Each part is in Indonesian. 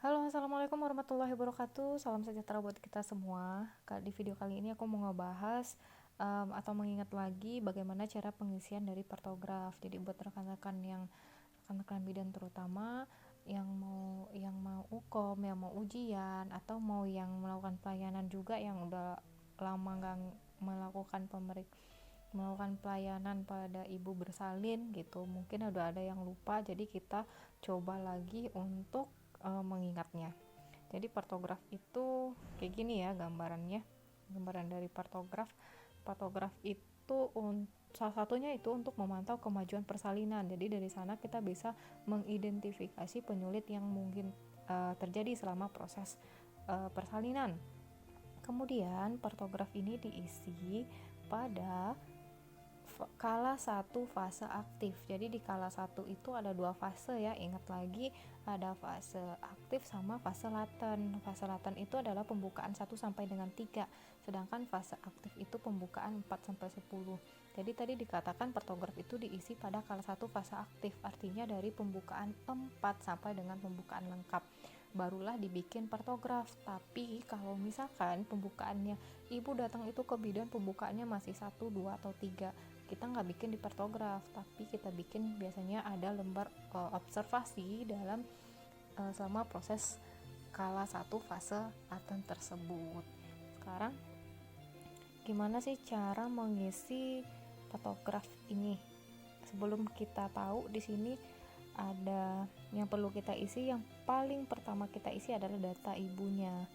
Halo, assalamualaikum warahmatullahi wabarakatuh. Salam sejahtera buat kita semua. Di video kali ini aku mau ngebahas atau mengingat lagi bagaimana cara pengisian dari partograf. Jadi buat rekan-rekan bidan terutama yang mau UKOM, yang mau ujian, atau mau yang melakukan pelayanan juga yang udah lama nggak melakukan pelayanan pada ibu bersalin gitu. Mungkin udah ada yang lupa, jadi kita coba lagi untuk mengingatnya. Jadi partograf itu kayak gini ya gambarannya. Gambaran dari partograf. Partograf itu salah satunya itu untuk memantau kemajuan persalinan. Jadi dari sana kita bisa mengidentifikasi penyulit yang mungkin terjadi selama proses persalinan. Kemudian partograf ini diisi pada kala 1 fase aktif. Jadi di kala 1 itu ada 2 fase ya. Ingat lagi, ada fase aktif sama fase laten. Fase laten itu adalah pembukaan 1 sampai dengan 3. Sedangkan fase aktif itu pembukaan 4 sampai 10. Jadi tadi dikatakan partograf itu diisi pada kala 1 fase aktif. Artinya dari pembukaan 4 sampai dengan pembukaan lengkap barulah dibikin partograf. Tapi kalau misalkan pembukaannya ibu datang itu ke bidan pembukaannya masih 1, 2 atau 3, kita nggak bikin di partograf, tapi kita bikin biasanya ada lembar observasi dalam selama proses kala 1 fase laten tersebut. Sekarang gimana sih cara mengisi partograf ini? Sebelum kita tahu, di sini ada yang perlu kita isi. Yang paling pertama kita isi adalah data ibunya.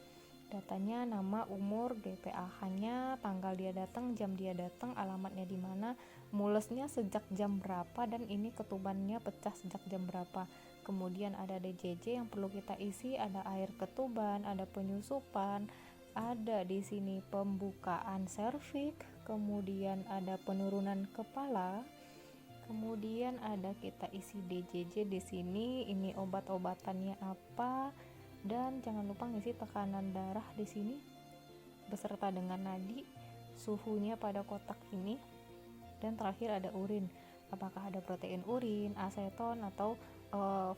Datanya nama, umur, GPAH-nya, tanggal dia datang, jam dia datang, alamatnya di mana, mulesnya sejak jam berapa, dan ini ketubannya pecah sejak jam berapa. Kemudian ada DJJ yang perlu kita isi, ada air ketuban, ada penyusupan, ada di sini pembukaan serviks, kemudian ada penurunan kepala, kemudian ada kita isi DJJ di sini, ini obat-obatannya apa, dan jangan lupa ngisi tekanan darah di sini beserta dengan nadi, suhunya pada kotak ini, dan terakhir ada urin. Apakah ada protein urin, aseton, atau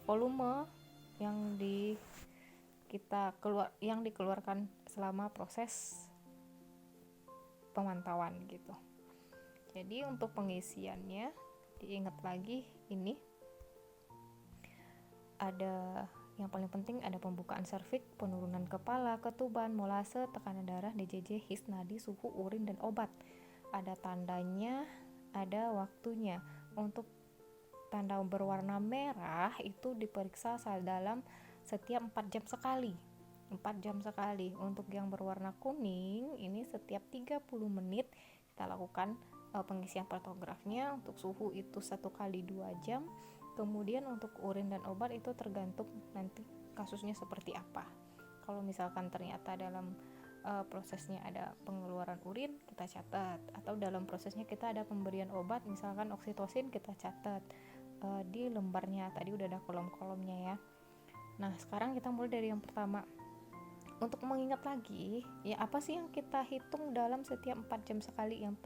volume yang dikeluarkan selama proses pemantauan gitu. Jadi untuk pengisiannya diingat lagi, ini ada yang paling penting, ada pembukaan serviks, penurunan kepala, ketuban, molase, tekanan darah, DJJ, his, nadi, suhu, urin, dan obat. Ada tandanya, ada waktunya. Untuk tanda berwarna merah itu diperiksa dalam setiap 4 jam sekali. 4 jam sekali. Untuk yang berwarna kuning ini setiap 30 menit kita lakukan pengisian partografnya. Untuk suhu itu 1 kali 2 jam. Kemudian untuk urin dan obat itu tergantung nanti kasusnya seperti apa. Kalau misalkan ternyata dalam prosesnya ada pengeluaran urin, kita catat, atau dalam prosesnya kita ada pemberian obat, misalkan oksitosin, kita catat di lembarnya. Tadi udah ada kolom-kolomnya ya. Nah sekarang kita mulai dari yang pertama. Untuk mengingat lagi, ya apa sih yang kita hitung dalam setiap 4 jam sekali yang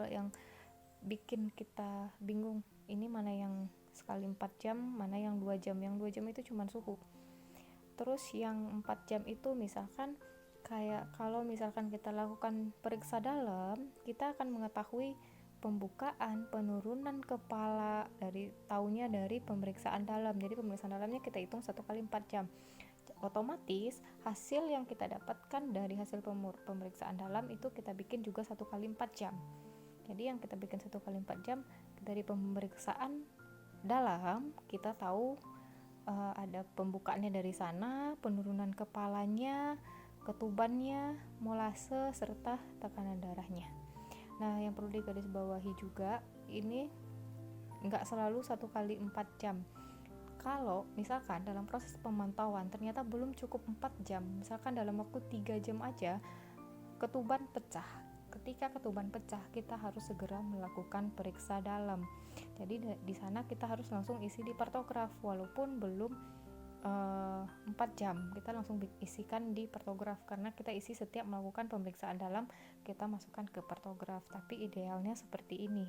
bikin kita bingung, ini mana yang sekali 4 jam, mana yang 2 jam. Yang 2 jam itu cuma suhu. Terus yang 4 jam itu misalkan kayak kalau misalkan kita lakukan periksa dalam, kita akan mengetahui pembukaan, penurunan kepala dari pemeriksaan dalam. Jadi pemeriksaan dalamnya kita hitung 1 kali 4 jam. Otomatis hasil yang kita dapatkan dari hasil pemeriksaan dalam itu kita bikin juga 1 kali 4 jam. Jadi yang kita bikin 1 kali 4 jam dari pemeriksaan dalam, kita tahu ada pembukaannya dari sana, penurunan kepalanya, ketubannya, molase, serta tekanan darahnya. Nah yang perlu digarisbawahi juga, ini nggak selalu 1 kali 4 jam. Kalau misalkan dalam proses pemantauan ternyata belum cukup 4 jam, misalkan dalam waktu 3 jam aja ketuban pecah. Ketika ketuban pecah, kita harus segera melakukan periksa dalam. Jadi di sana kita harus langsung isi di partograf, walaupun belum 4 jam, kita langsung isikan di partograf, karena kita isi setiap melakukan pemeriksaan dalam, kita masukkan ke partograf. Tapi idealnya seperti ini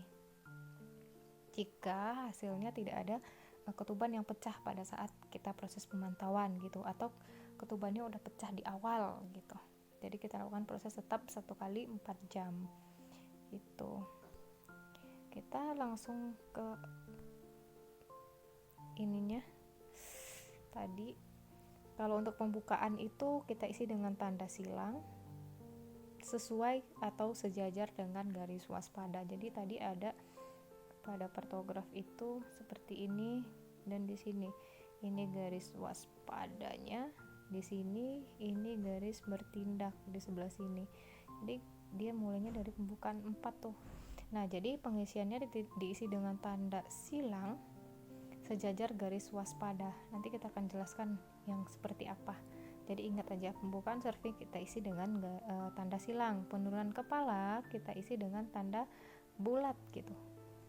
jika hasilnya tidak ada ketuban yang pecah pada saat kita proses pemantauan gitu, atau ketubannya udah pecah di awal gitu. Jadi kita lakukan proses tetap 1 kali 4 jam gitu. Kita langsung ke ininya tadi. Kalau untuk pembukaan itu kita isi dengan tanda silang sesuai atau sejajar dengan garis waspada. Jadi tadi ada pada partograf itu seperti ini, dan di sini ini garis waspadanya, di sini ini garis bertindak di sebelah sini. Jadi dia mulainya dari pembukaan 4 tuh. Nah, jadi pengisiannya diisi dengan tanda silang sejajar garis waspada. Nanti kita akan jelaskan yang seperti apa. Jadi ingat aja, pembukaan serviks kita isi dengan tanda silang, penurunan kepala kita isi dengan tanda bulat gitu,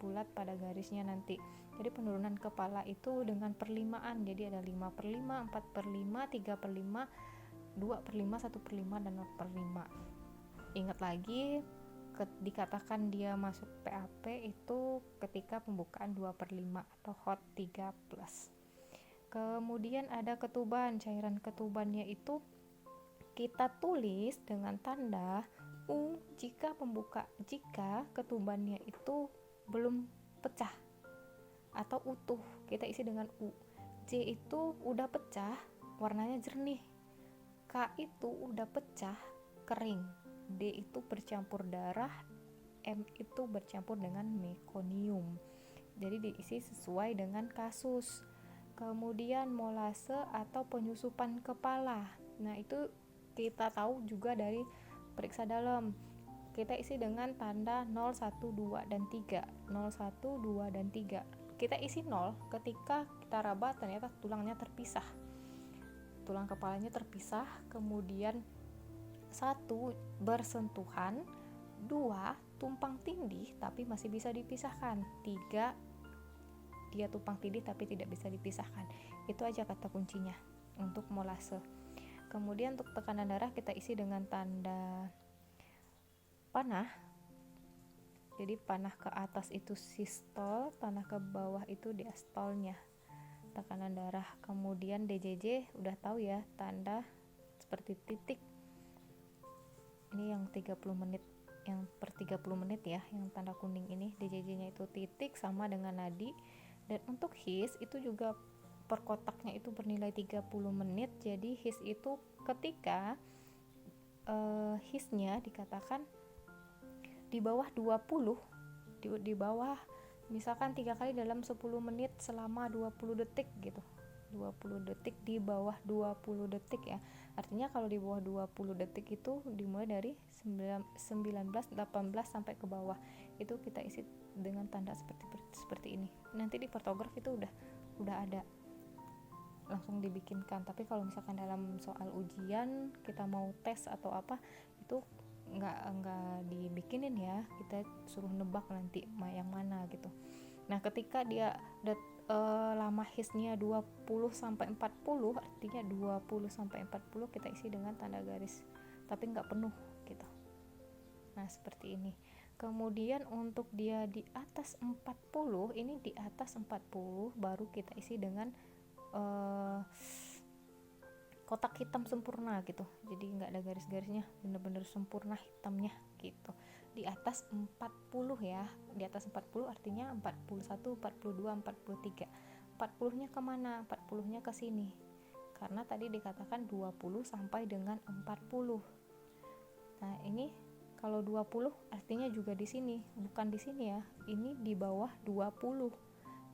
bulat pada garisnya nanti. Jadi penurunan kepala itu dengan perlimaan, jadi ada 5/5, 4/5, 3/5, 2/5, 1/5, dan 0/5. Ingat lagi, dikatakan dia masuk PAP itu ketika pembukaan 2/5 atau hot 3+. Kemudian ada ketuban. Cairan ketubannya itu kita tulis dengan tanda U jika ketubannya itu belum pecah atau utuh, kita isi dengan U. J itu udah pecah, warnanya jernih. K itu udah pecah, kering. D itu bercampur darah, M itu bercampur dengan mekonium. Jadi diisi sesuai dengan kasus. Kemudian molase atau penyusupan kepala. Nah, itu kita tahu juga dari periksa dalam. Kita isi dengan tanda 0, 1, 2, dan 3. 0, 1, 2, dan 3. Kita isi 0 ketika kita raba ternyata tulangnya terpisah. Tulang kepalanya terpisah, kemudian 1 bersentuhan, 2 tumpang tindih tapi masih bisa dipisahkan, 3 dia tumpang tindih tapi tidak bisa dipisahkan. Itu aja kata kuncinya untuk molase. Kemudian untuk tekanan darah kita isi dengan tanda panah. Jadi panah ke atas itu sistol, panah ke bawah itu diastolnya, tekanan darah. Kemudian DJJ udah tahu ya, tanda seperti titik. Ini yang 30 menit, yang per 30 menit ya, yang tanda kuning ini. DJJ-nya itu titik sama dengan nadi. Dan untuk HIS itu juga per kotaknya itu bernilai 30 menit. Jadi HIS itu ketika HIS-nya dikatakan di bawah 20, di bawah misalkan 3 kali dalam 10 menit selama 20 detik gitu. 20 detik di bawah 20 detik ya. Artinya kalau di bawah 20 detik itu dimulai dari 19, 18 sampai ke bawah. Itu kita isi dengan tanda seperti ini. Nanti di partograf itu udah ada langsung dibikinkan. Tapi kalau misalkan dalam soal ujian kita mau tes atau apa, itu nggak dibikinin ya, kita suruh nebak nanti yang mana gitu. Nah, ketika dia lama HIS-nya 20 sampai 40, artinya 20 sampai 40 kita isi dengan tanda garis tapi nggak penuh gitu. Nah, seperti ini. Kemudian untuk dia di atas 40, ini di atas 40 baru kita isi dengan kotak hitam sempurna gitu. Jadi nggak ada garis-garisnya, bener-bener sempurna hitamnya gitu. Di atas 40 ya, di atas 40 artinya 41, 42, 43. 40-nya kemana? 40-nya ke sini, karena tadi dikatakan 20 sampai dengan 40. Nah, ini kalau 20 artinya juga di sini, bukan di sini ya. Ini di bawah 20.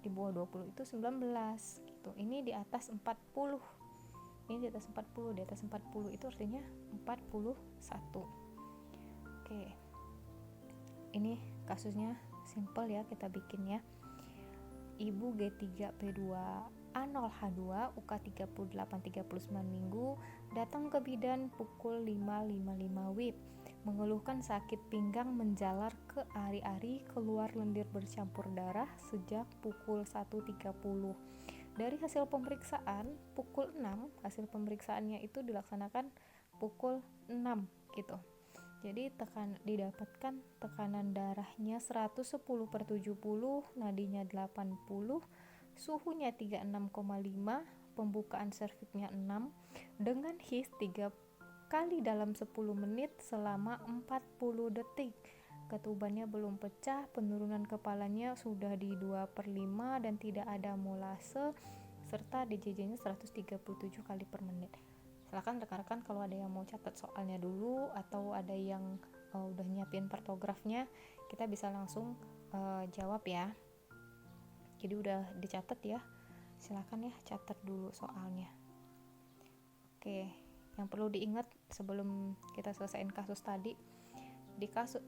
Di bawah 20 itu 19 gitu. Ini di atas 40. Ini di atas 40, di atas 40 itu artinya 41. Oke. Ini kasusnya simple ya, kita bikin ya. Ibu G3P2A0H2 UK 38-39 minggu datang ke bidan pukul 5.55 WIB, mengeluhkan sakit pinggang menjalar ke ari-ari, keluar lendir bercampur darah sejak pukul 1.30. Dari hasil pemeriksaan pukul 6, hasil pemeriksaannya itu dilaksanakan pukul 6 gitu. Jadi didapatkan tekanan darahnya 110/70, nadinya 80, suhunya 36,5, pembukaan serviknya 6 dengan his 3 kali dalam 10 menit selama 40 detik. Ketubannya belum pecah, penurunan kepalanya sudah di 2/5 dan tidak ada molase, serta DJJ-nya 137 kali per menit. Silakan rekan-rekan kalau ada yang mau catat soalnya dulu atau ada yang udah nyiapin partografnya, kita bisa langsung jawab ya. Jadi udah dicatat ya, silakan ya catat dulu soalnya. Oke, yang perlu diingat sebelum kita selesaiin kasus tadi, di kasus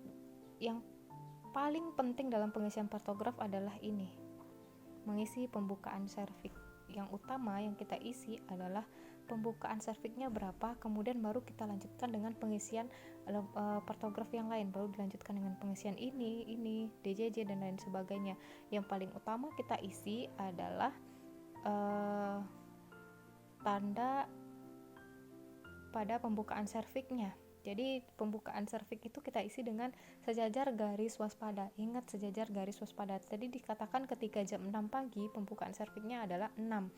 yang paling penting dalam pengisian partograf adalah ini, mengisi pembukaan serviks. Yang utama yang kita isi adalah pembukaan serviknya berapa, kemudian baru kita lanjutkan dengan pengisian partograf yang lain, baru dilanjutkan dengan pengisian ini, DJJ dan lain sebagainya. Yang paling utama kita isi adalah tanda pada pembukaan serviknya. Jadi pembukaan servik itu kita isi dengan sejajar garis waspada. Ingat sejajar garis waspada. Tadi dikatakan ketika jam 6 pagi pembukaan serviknya adalah 6.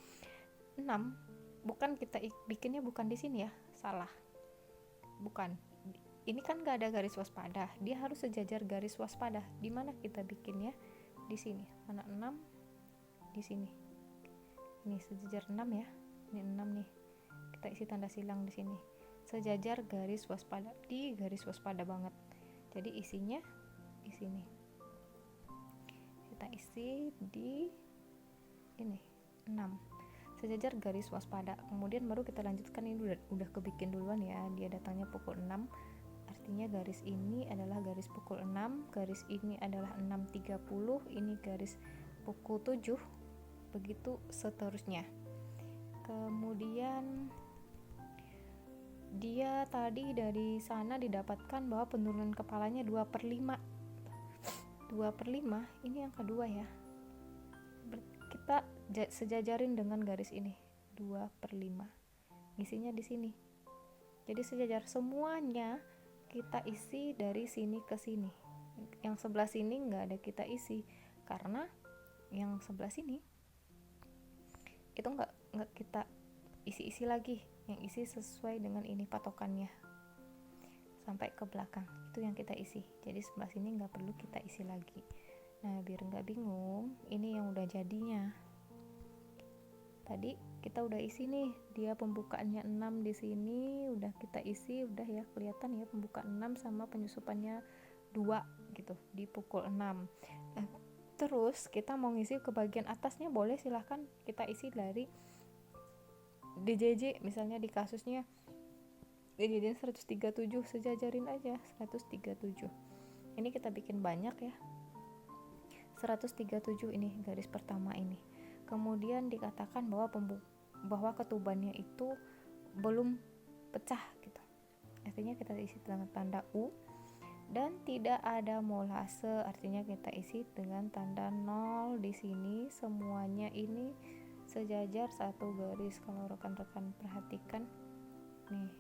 Bukan kita bikinnya bukan di sini ya. Salah. Bukan. Ini kan gak ada garis waspada. Dia harus sejajar garis waspada. Di mana kita bikinnya? Di sini. Mana 6? Di sini. Ini sejajar 6 ya. Ini 6 nih. Kita isi tanda silang di sini. Sejajar garis waspada, di garis waspada banget. Jadi isinya di sini. Kita isi di ini 6. Sejajar garis waspada. Kemudian baru kita lanjutkan, ini udah kebikin duluan ya. Dia datangnya pukul 6. Artinya garis ini adalah garis pukul 6, garis ini adalah 6.30, ini garis pukul 7. Begitu seterusnya. Kemudian dia tadi dari sana didapatkan bahwa penurunan kepalanya 2/5. 2/5 ini yang kedua ya. Kita sejajarin dengan garis ini. 2/5. Isinya di sini. Jadi sejajar semuanya kita isi dari sini ke sini. Yang sebelah sini nggak ada kita isi karena yang sebelah sini itu nggak kita isi lagi, yang isi sesuai dengan ini patokannya sampai ke belakang itu yang kita isi. Jadi sebelah sini nggak perlu kita isi lagi. Nah biar nggak bingung, ini yang udah jadinya. Tadi kita udah isi nih, dia pembukaannya 6 di sini udah kita isi, udah ya kelihatan ya pembukaan 6 sama penyusupannya 2 gitu di pukul 6. Nah, terus kita mau ngisi ke bagian atasnya boleh, silahkan kita isi dari DJJ. Misalnya di kasusnya DJJ 137, sejajarin aja 137. Ini kita bikin banyak ya. 137 ini garis pertama ini. Kemudian dikatakan bahwa ketubannya itu belum pecah gitu. Artinya kita isi dengan tanda U, dan tidak ada molase, artinya kita isi dengan tanda 0 di sini. Semuanya ini sejajar satu garis. Kalau rekan-rekan perhatikan nih,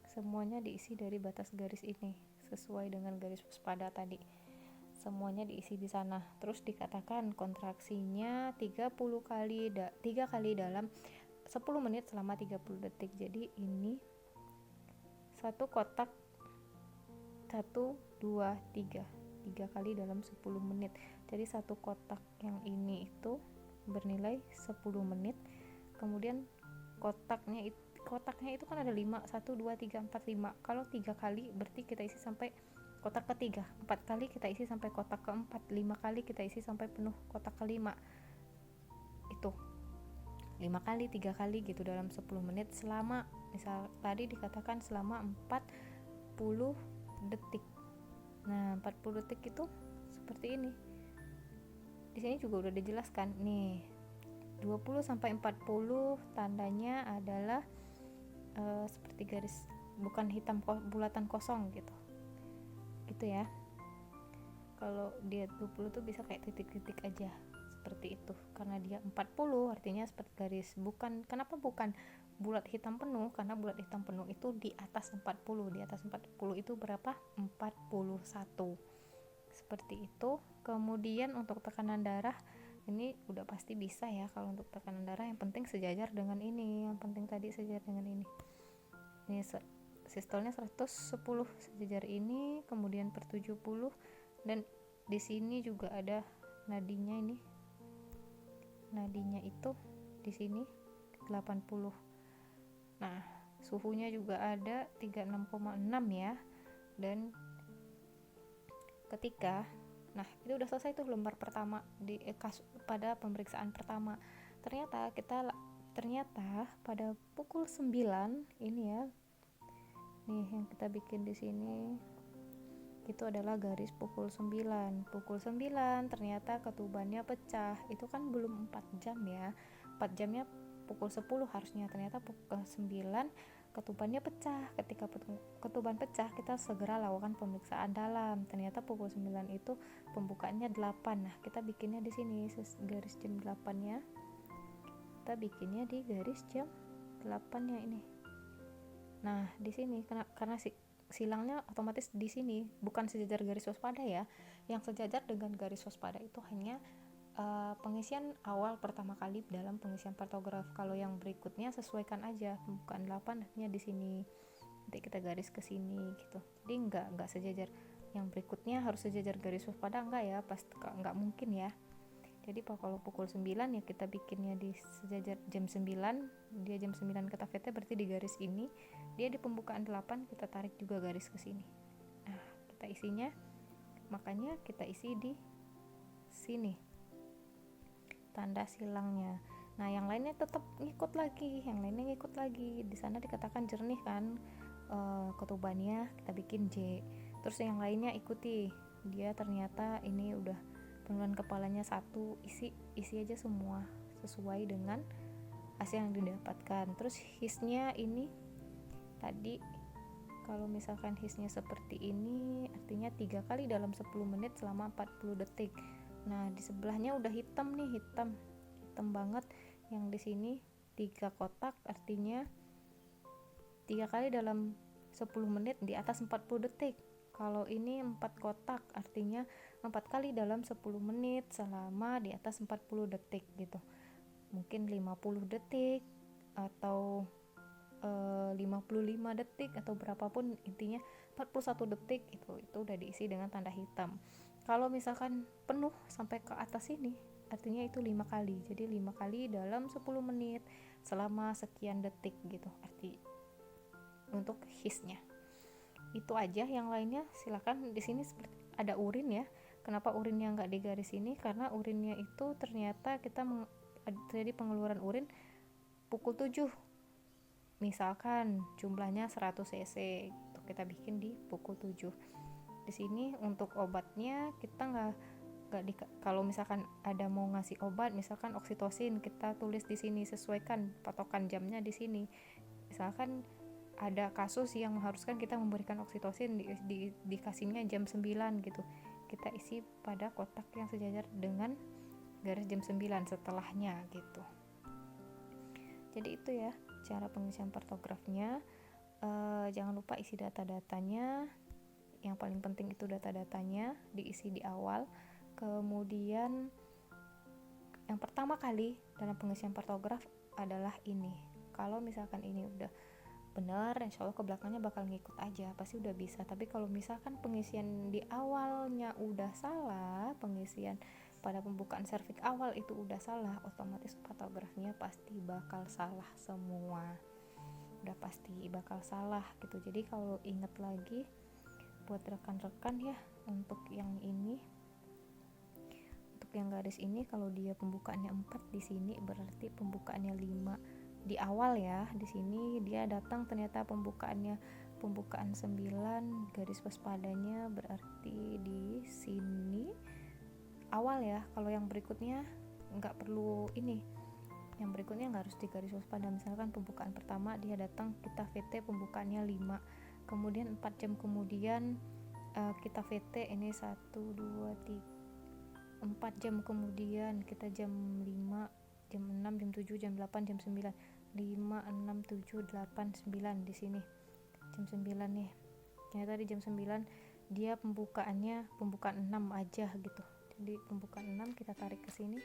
semuanya diisi dari batas garis ini sesuai dengan garis waspada tadi. Semuanya diisi di sana. Terus dikatakan kontraksinya 30 kali 3 kali dalam 10 menit selama 30 detik. Jadi ini satu kotak 1 2 3 kali dalam 10 menit. Jadi satu kotak yang ini itu bernilai 10 menit. Kemudian kotaknya itu kan ada 5, 1 2 3 4 5. Kalau 3 kali berarti kita isi sampai kotak ketiga. 4 kali kita isi sampai kotak keempat. 5 kali kita isi sampai penuh kotak kelima. Itu 5 kali, 3 kali gitu dalam 10 menit selama, misal tadi dikatakan selama 40 detik. Nah, 40 detik itu seperti ini. Di sini juga udah dijelaskan nih. 20 sampai 40 tandanya adalah seperti garis, bukan hitam bulatan kosong gitu. Gitu ya. Kalau dia 20 tuh bisa kayak titik-titik aja. Seperti itu. Karena dia 40 artinya seperti garis. Kenapa bukan bulat hitam penuh? Karena bulat hitam penuh itu di atas 40. Di atas 40 itu berapa? 41. Seperti itu. Kemudian untuk tekanan darah ini udah pasti bisa ya kalau untuk tekanan darah. Yang penting sejajar dengan ini, yang penting tadi sejajar dengan ini sistolnya 110 sejajar ini, kemudian per 70, dan di sini juga ada nadinya. Ini nadinya itu di sini 80. Nah, suhunya juga ada 36,6 ya. Dan ketika itu udah selesai tuh lembar pertama pada pemeriksaan pertama. Ternyata pada pukul 9 ini ya. Nih yang kita bikin di sini itu adalah garis pukul 9. Pukul 9 ternyata ketubannya pecah. Itu kan belum 4 jam ya. 4 jamnya pukul 10 harusnya. Ternyata pukul 9 ketubannya pecah. Ketika ketuban pecah, kita segera lakukan pemeriksaan dalam. Ternyata pukul 9 itu pembukaannya 8. Nah, kita bikinnya di sini garis jam 8-nya. Kita bikinnya di garis jam 8-nya ini. Nah, di sini karena silangnya otomatis di sini bukan sejajar garis waspada ya. Yang sejajar dengan garis waspada itu hanya pengisian awal pertama kali dalam pengisian partograf. Kalau yang berikutnya sesuaikan aja, bukan 8 artinya di sini. Nanti kita garis ke sini gitu. Jadi enggak sejajar. Yang berikutnya harus sejajar garis waspada, enggak ya, pasti enggak mungkin ya. Jadi kalau pukul 9 ya kita bikinnya di sejajar jam 9, dia jam 9 kata VT berarti di garis ini, dia di pembukaan 8 kita tarik juga garis ke sini. Nah, kita isinya, makanya kita isi di sini tanda silangnya. Nah, yang lainnya tetap ngikut lagi, di sana dikatakan jernih kan ketubannya, kita bikin J. Terus yang lainnya ikuti, dia ternyata ini udah penurunan kepalanya 1, isi aja semua sesuai dengan hasil yang didapatkan. Terus hisnya ini tadi kalau misalkan hisnya seperti ini artinya 3 kali dalam 10 menit selama 40 detik. Nah, di sebelahnya udah hitam nih, hitam banget. Yang di sini 3 kotak artinya 3 kali dalam 10 menit di atas 40 detik. Kalau ini 4 kotak artinya 4 kali dalam 10 menit selama di atas 40 detik gitu. Mungkin 50 detik atau 55 detik atau berapapun, intinya 41 detik itu udah diisi dengan tanda hitam. Kalau misalkan penuh sampai ke atas ini artinya itu 5 kali. Jadi 5 kali dalam 10 menit selama sekian detik gitu arti untuk hisnya. Itu aja, yang lainnya silakan. Di sini ada urin ya. Kenapa urinnya nggak di garis ini? Karena urinnya itu ternyata kita terjadi pengeluaran urin pukul 7. Misalkan jumlahnya 100 cc gitu, kita bikin di pukul 7. Di sini untuk obatnya kita nggak kalau misalkan ada mau ngasih obat misalkan oksitosin, kita tulis di sini, sesuaikan patokan jamnya di sini. Misalkan ada kasus yang mengharuskan kita memberikan oksitosin, dikasihnya jam 9 gitu, kita isi pada kotak yang sejajar dengan garis jam 9 setelahnya gitu. Jadi itu ya cara pengisian partografnya. Jangan lupa isi data-datanya. Yang paling penting itu data-datanya diisi di awal. Kemudian yang pertama kali dalam pengisian partograf adalah ini. Kalau misalkan ini udah benar, insya Allah ke belakangnya bakal ngikut aja, pasti udah bisa. Tapi kalau misalkan pengisian di awalnya udah salah, pengisian pada pembukaan serviks awal itu udah salah, otomatis partografnya pasti bakal salah semua, udah pasti bakal salah gitu. Jadi kalau inget lagi buat rekan-rekan ya, untuk yang ini, untuk yang garis ini, kalau dia pembukaannya 4 di sini berarti pembukaannya 5 di awal ya. Di sini dia datang ternyata pembukaan 9, garis waspadanya berarti di sini awal ya. Kalau yang berikutnya nggak perlu ini, yang berikutnya nggak harus di garis waspada. Misalkan pembukaan pertama dia datang, kita VT pembukaannya 5, kemudian 4 jam kemudian kita VT ini 1, 2, 3, 4 jam kemudian kita jam 5, jam 6, jam 7, jam 8, jam 9, 5, 6, 7, 8, 9 di sini jam 9 nih. Ternyata di jam 9 dia pembukaan 6 aja gitu. Jadi pembukaan 6 kita tarik ke sini,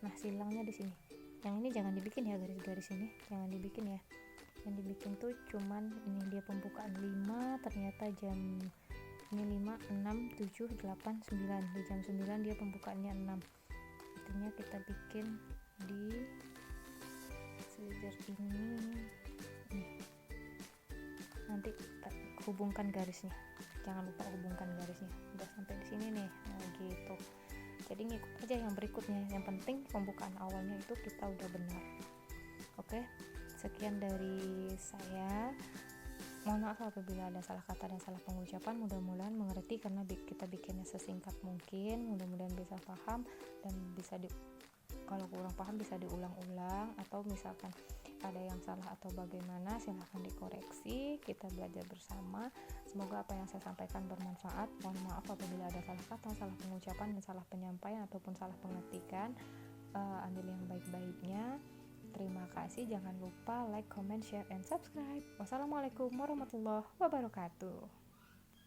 Nah, silangnya di sini. Yang ini jangan dibikin ya, garis-garis ini jangan dibikin ya. Yang dibikin tuh cuman ini dia pembukaan 5, ternyata jam ini 5, 6, 7, 8, 9. Di jam 9 dia pembukaannya 6. Artinya kita bikin di slider ini nih. Nanti hubungkan garisnya. Jangan lupa hubungkan garisnya. Udah sampai di sini nih. Nah, gitu. Jadi ngikut aja yang berikutnya. Yang penting pembukaan awalnya itu kita udah benar. Oke. Sekian dari saya. Mohon maaf apabila ada salah kata dan salah pengucapan. Mudah-mudahan mengerti karena kita bikinnya sesingkat mungkin. Mudah-mudahan bisa paham dan bisa kalau kurang paham bisa diulang-ulang, atau misalkan ada yang salah atau bagaimana silahkan dikoreksi, kita belajar bersama. Semoga apa yang saya sampaikan bermanfaat. Mohon maaf apabila ada salah kata, salah pengucapan, dan salah penyampaian ataupun salah pengertian. Ambil yang baik-baiknya. Terima kasih, jangan lupa like, comment, share, and subscribe. Wassalamualaikum warahmatullahi wabarakatuh.